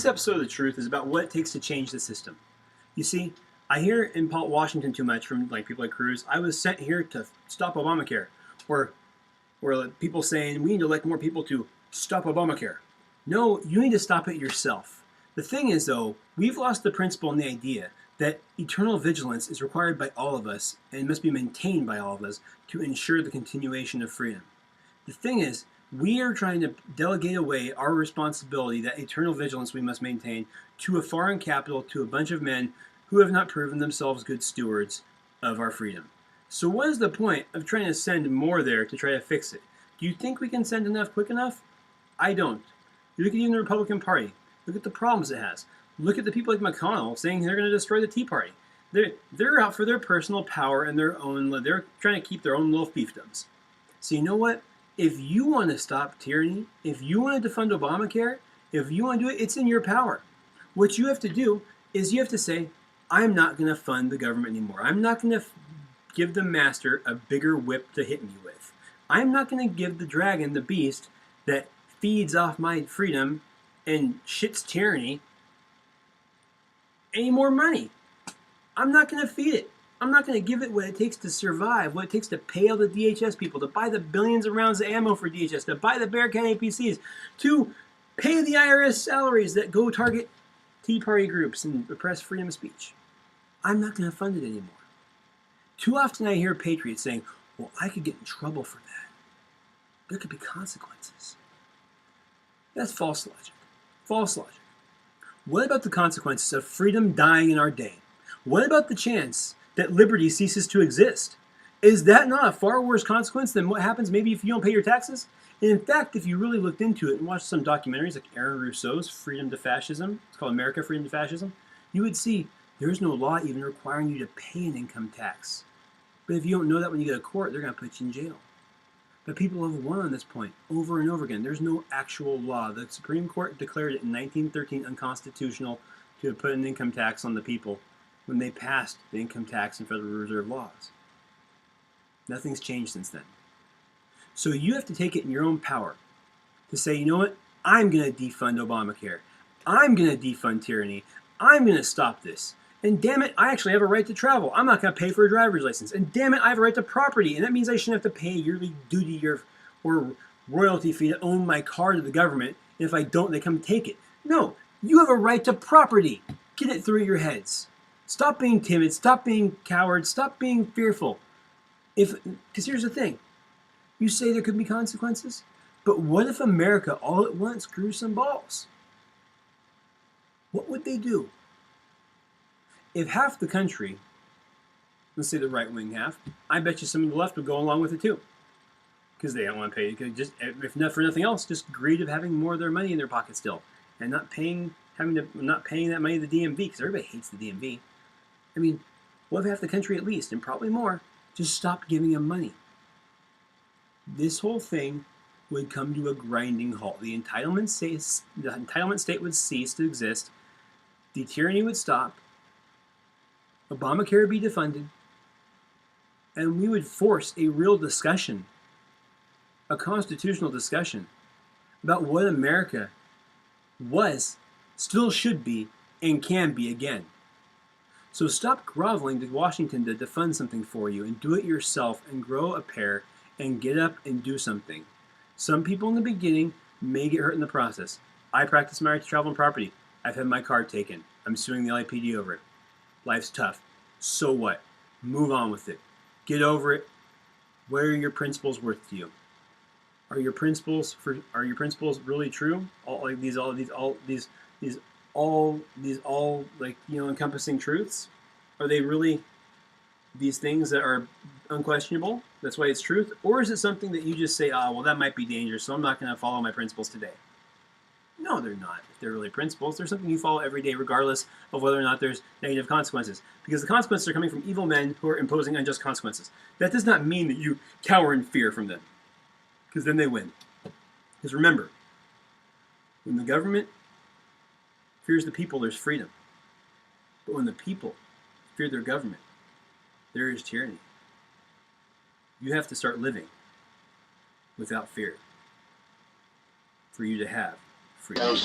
This episode of The Truth is about what it takes to change the system. You see, I hear in Washington too much from people like Cruz. I was sent here to stop Obamacare, or people saying we need to elect more people to stop Obamacare. No, you need to stop it yourself. The thing is, though, we've lost the principle and the idea that eternal vigilance is required by all of us and must be maintained by all of us to ensure the continuation of freedom. The thing is, we are trying to delegate away our responsibility, that eternal vigilance we must maintain, to a foreign capital, to a bunch of men who have not proven themselves good stewards of our freedom. So what is the point of trying to send more there to try to fix it? Do you think we can send enough quick enough? I don't. You look at even the Republican Party. Look at the problems it has. Look at the people like McConnell saying they're going to destroy the Tea Party. They're out for their personal power and their own. They're trying to keep their own little fiefdoms. So you know what? If you want to stop tyranny, if you want to defund Obamacare, if you want to do it, it's in your power. What you have to do is you have to say, I'm not going to fund the government anymore. I'm not going to give the master a bigger whip to hit me with. I'm not going to give the dragon, the beast, that feeds off my freedom and shits tyranny, any more money. I'm not going to feed it. I'm not going to give it what it takes to survive, what it takes to pay all the DHS people, to buy the billions of rounds of ammo for DHS, to buy the Bear County APCs, to pay the IRS salaries that go target Tea Party groups and oppress freedom of speech. I'm not going to fund it anymore. Too often I hear patriots saying, well, I could get in trouble for that. There could be consequences. That's false logic. False logic. What about the consequences of freedom dying in our day? What about the chance that liberty ceases to exist? Is that not a far worse consequence than what happens maybe if you don't pay your taxes? And in fact, if you really looked into it and watched some documentaries like Aaron Rousseau's Freedom to Fascism, it's called America, Freedom to Fascism, you would see there's no law even requiring you to pay an income tax. But if you don't know that when you go to court, they're going to put you in jail. But people have won on this point over and over again. There's no actual law. The Supreme Court declared it in 1913 unconstitutional to put an income tax on the people when they passed the income tax and Federal Reserve laws. Nothing's changed since then. So you have to take it in your own power to say, you know what? I'm going to defund Obamacare. I'm going to defund tyranny. I'm going to stop this. And damn it, I actually have a right to travel. I'm not going to pay for a driver's license. And damn it, I have a right to property. And that means I shouldn't have to pay a yearly duty or royalty fee to own my car to the government. And if I don't, they come take it. No, you have a right to property. Get it through your heads. Stop being timid. Stop being cowards. Stop being fearful. Because here's the thing. You say there could be consequences, but what if America all at once grew some balls? What would they do? If half the country, let's say the right-wing half, I bet you some of the left would go along with it too. Because they don't want to pay. Just, if not for nothing else, just greed of having more of their money in their pocket still. And not paying that money to the DMV, because everybody hates the DMV. I mean, what if half the country at least, and probably more, just stopped giving them money? This whole thing would come to a grinding halt. The entitlement state would cease to exist. The tyranny would stop. Obamacare would be defunded. And we would force a real discussion, a constitutional discussion, about what America was, still should be, and can be again. So stop groveling to Washington to defund something for you and do it yourself and grow a pair and get up and do something. Some people in the beginning may get hurt in the process. I practice my right to travel and property. I've had my car taken. I'm suing the LAPD over it. Life's tough. So what? Move on with it. Get over it. What are your principles worth to you? Are your principles really true? All encompassing truths? Are they really these things that are unquestionable? That's why it's truth? Or is it something that you just say, well, that might be dangerous, so I'm not going to follow my principles today? No, they're not. If they're really principles, they're something you follow every day, regardless of whether or not there's negative consequences. Because the consequences are coming from evil men who are imposing unjust consequences. That does not mean that you cower in fear from them, because then they win. Because remember, when the government fears the people, there's freedom. But when the people fear their government, there is tyranny. You have to start living without fear for you to have freedom.